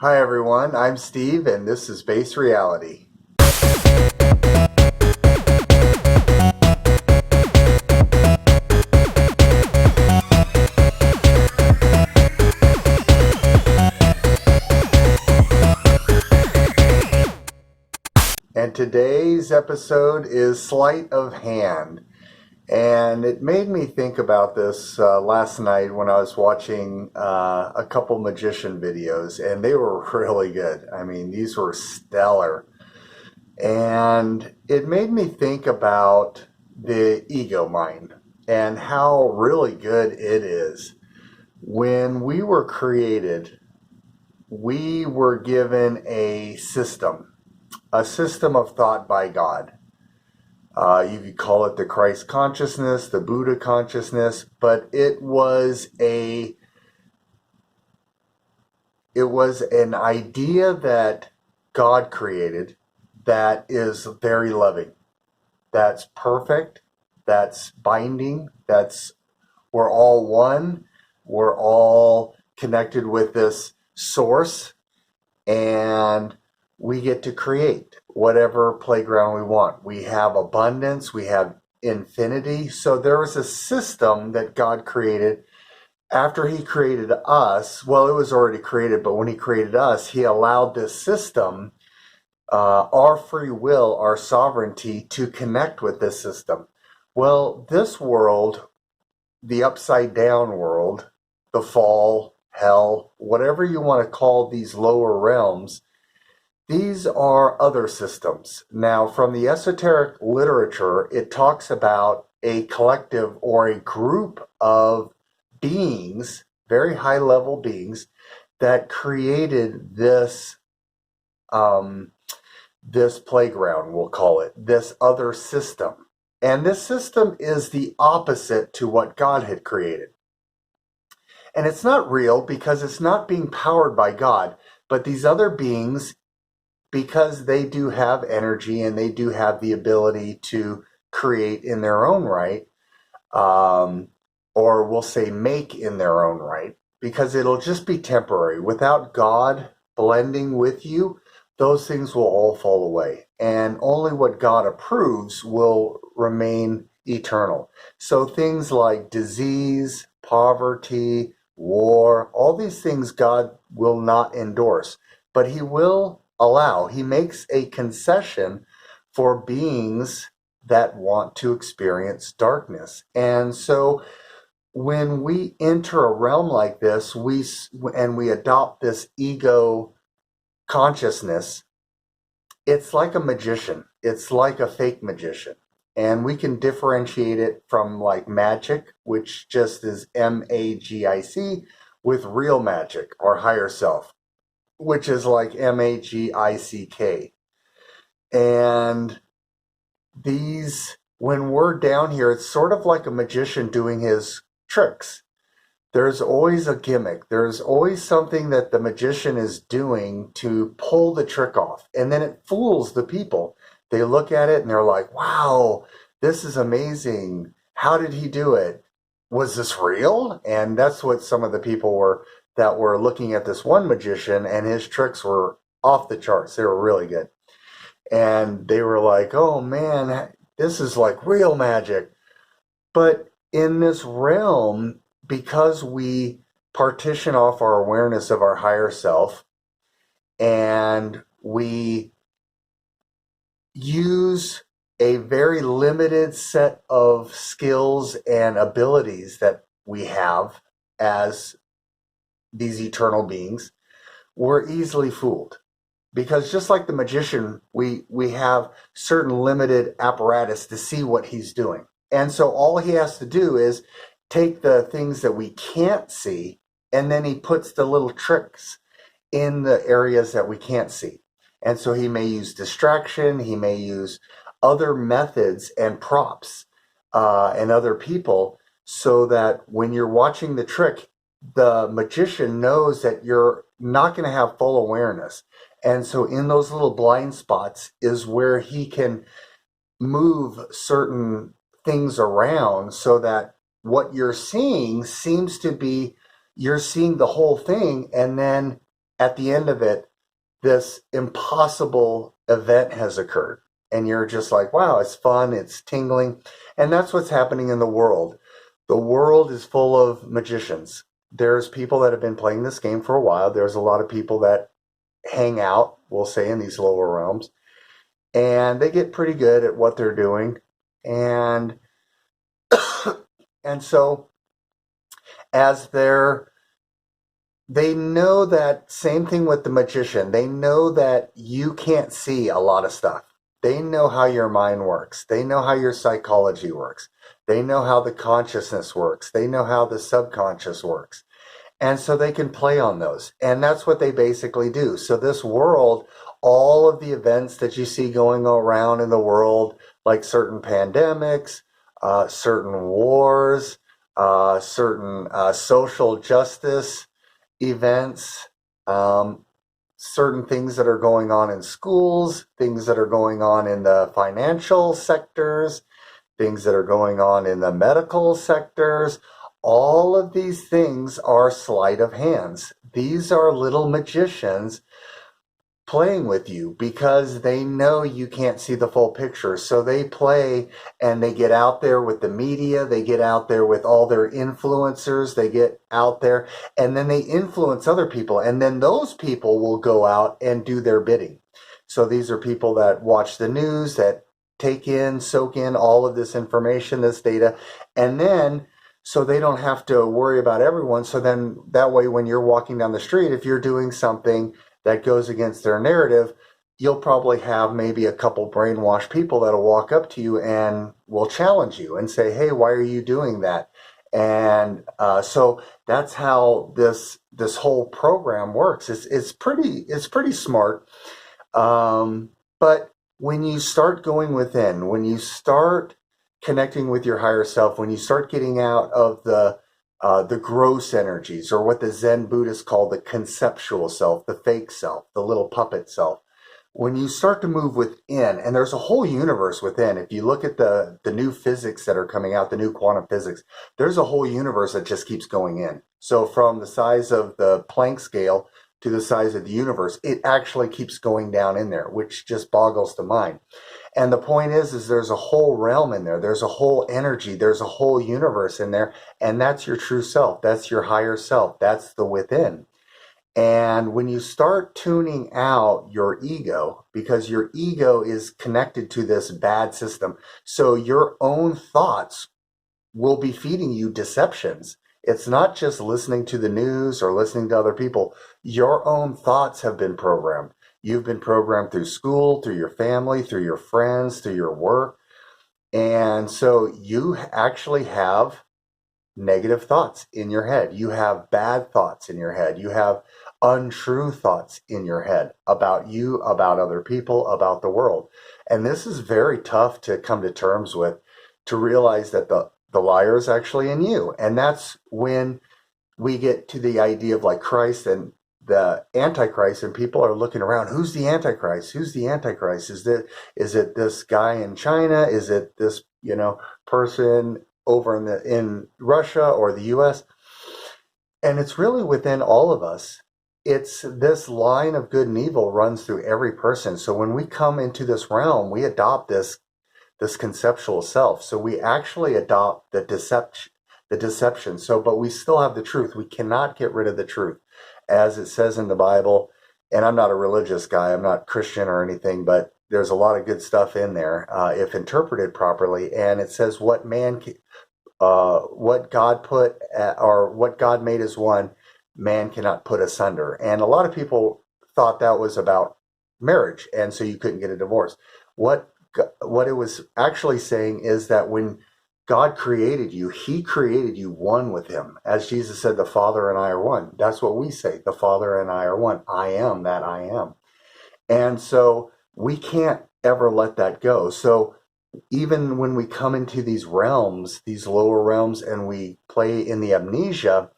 Hi everyone, I'm Steve and this is Base Reality. And today's episode is Sleight of Hand. And it made me think about this last night when I was watching a couple magician videos, and they were really good. I mean, these were stellar. And it made me think about the ego mind and how really good it is. When we were created, we were given a system of thought by God. You could call it the Christ consciousness, the Buddha consciousness, but it was an idea that God created that is very loving, that's perfect, that's binding, we're all one, we're all connected with this source, and we get to create whatever playground we want. We have abundance, we have infinity. So there was a system that God created after he created us. Well, it was already created, but when he created us, he allowed this system, our free will, our sovereignty, to connect with this system. Well, this world, the upside down world, the fall, hell, whatever you want to call these lower realms, these are other systems. Now, from the esoteric literature, it talks about a collective or a group of beings, very high level beings, that created this playground, we'll call it, this other system. And this system is the opposite to what God had created. And it's not real because it's not being powered by God, but these other beings, because they do have energy and they do have the ability to create in their own right, or we'll say make in their own right, because it'll just be temporary. Without God blending with you, those things will all fall away. And only what God approves will remain eternal. So things like disease, poverty, war, all these things God will not endorse, but he will allow. He makes a concession for beings that want to experience darkness. And so when we enter a realm like this, we adopt this ego consciousness, it's like a magician. It's like a fake magician. And we can differentiate it from like magic, which just is MAGIC, with real magic or higher self, which is like MAGICK. And when we're down here, it's sort of like a magician doing his tricks. There's always a gimmick. There's always something that the magician is doing to pull the trick off. And then it fools the people. They look at it and they're like, wow, this is amazing. How did he do it? Was this real? And that's what some of the people that were looking at this one magician, and his tricks were off the charts. They were really good. And they were like, oh man, this is like real magic. But in this realm, because we partition off our awareness of our higher self and we use a very limited set of skills and abilities that we have as these eternal beings, we're easily fooled. Because just like the magician, we have certain limited apparatus to see what he's doing. And so all he has to do is take the things that we can't see, and then he puts the little tricks in the areas that we can't see. And so he may use distraction, he may use other methods and props and other people, so that when you're watching the trick, the magician knows that you're not going to have full awareness. And so in those little blind spots is where he can move certain things around so that what you're seeing seems to be, you're seeing the whole thing, and then at the end of it, this impossible event has occurred. And you're just like, wow, it's fun, it's tingling. And that's what's happening in the world. The world is full of magicians. There's people that have been playing this game for a while. There's a lot of people that hang out, we'll say, in these lower realms. And they get pretty good at what they're doing. And and so as they know that same thing with the magician. They know that you can't see a lot of stuff. They know how your mind works. They know how your psychology works. They know how the consciousness works. They know how the subconscious works. And so they can play on those. And that's what they basically do. So this world, all of the events that you see going around in the world, like certain pandemics, certain wars, certain social justice events, certain things that are going on in schools, things that are going on in the financial sectors, things that are going on in the medical sectors. All of these things are sleight of hands. These are little magicians playing with you because they know you can't see the full picture. So they play and they get out there with the media, they get out there with all their influencers, they get out there and then they influence other people. And then those people will go out and do their bidding. So these are people that watch the news, that soak in all of this information, this data, and then so they don't have to worry about everyone. So then that way, when you're walking down the street, if you're doing something that goes against their narrative, you'll probably have maybe a couple brainwashed people that'll walk up to you and will challenge you and say, hey, why are you doing that? And so that's how this whole program works. It's pretty smart. But when you start going within, when you start connecting with your higher self, when you start getting out of the gross energies, or what the Zen Buddhists call the conceptual self, the fake self, the little puppet self, when you start to move within, and there's a whole universe within. If you look at the new physics that are coming out, the new quantum physics, there's a whole universe that just keeps going in. So from the size of the Planck scale to the size of the universe, it actually keeps going down in there, which just boggles the mind. And the point is there's a whole realm in there. There's a whole energy. There's a whole universe in there. And that's your true self. That's your higher self. That's the within. And when you start tuning out your ego, because your ego is connected to this bad system, so your own thoughts will be feeding you deceptions. It's not just listening to the news or listening to other people. Your own thoughts have been programmed. You've been programmed through school, through your family, through your friends, through your work. And so you actually have negative thoughts in your head. You have bad thoughts in your head. You have untrue thoughts in your head about you, about other people, about the world. And this is very tough to come to terms with, to realize that the liar is actually in you. And that's when we get to the idea of like Christ and the Antichrist, and people are looking around. Who's the Antichrist? Who's the Antichrist? Is it this guy in China? Is it this, person over in Russia or the US? And it's really within all of us. It's this line of good and evil runs through every person. So when we come into this realm, we adopt this conceptual self. So we actually adopt the deception. So, but we still have the truth. We cannot get rid of the truth. As it says in the Bible, and I'm not a religious guy, I'm not Christian or anything, but there's a lot of good stuff in there if interpreted properly. And it says what God put or what God made as one, man cannot put asunder. And a lot of people thought that was about marriage, and so you couldn't get a divorce. What it was actually saying is that when God created you, he created you one with him. As Jesus said, the Father and I are one. That's what we say. The Father and I are one. I am that I am. And so we can't ever let that go. So even when we come into these realms, these lower realms, and we play in the amnesia,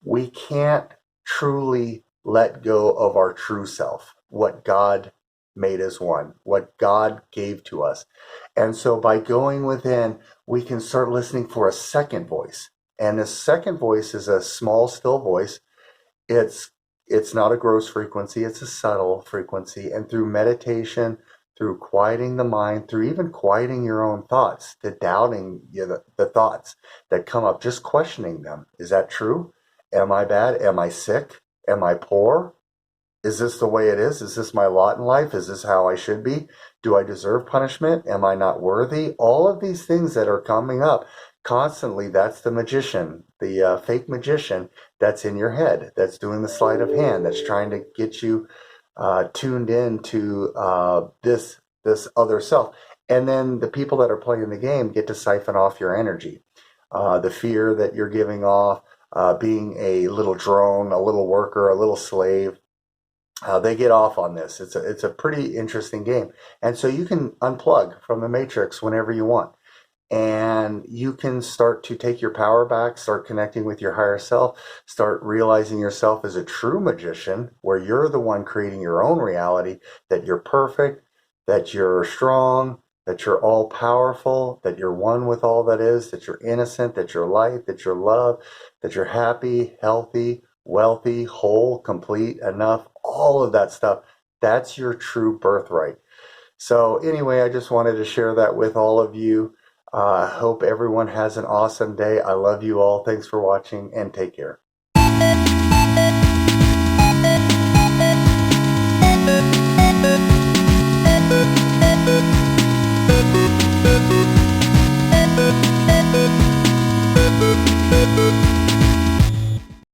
we can't truly let go of our true self, what God made us one, what God gave to us. And so by going within, we can start listening for a second voice. And the second voice is a small, still voice. It's It's not a gross frequency, it's a subtle frequency. And through meditation, through quieting the mind, through even quieting your own thoughts, the doubting, the thoughts that come up, just questioning them. Is that true? Am I bad? Am I sick? Am I poor? Is this the way it is? Is this my lot in life? Is this how I should be? Do I deserve punishment? Am I not worthy? All of these things that are coming up constantly, that's the magician, the fake magician that's in your head, that's doing the sleight of hand, that's trying to get you tuned in to this other self. And then the people that are playing the game get to siphon off your energy. The fear that you're giving off, being a little drone, a little worker, a little slave, they get off on this. It's a pretty interesting game. And so you can unplug from the matrix whenever you want. And you can start to take your power back, start connecting with your higher self, start realizing yourself as a true magician, where you're the one creating your own reality, that you're perfect, that you're strong, that you're all powerful, that you're one with all that is, that you're innocent, that you're light, that you're love, that you're happy, healthy, wealthy, whole, complete, enough, all of that stuff. That's your true birthright. So anyway, I just wanted to share that with all of you. I hope everyone has an awesome day. I love you all. Thanks for watching and take care.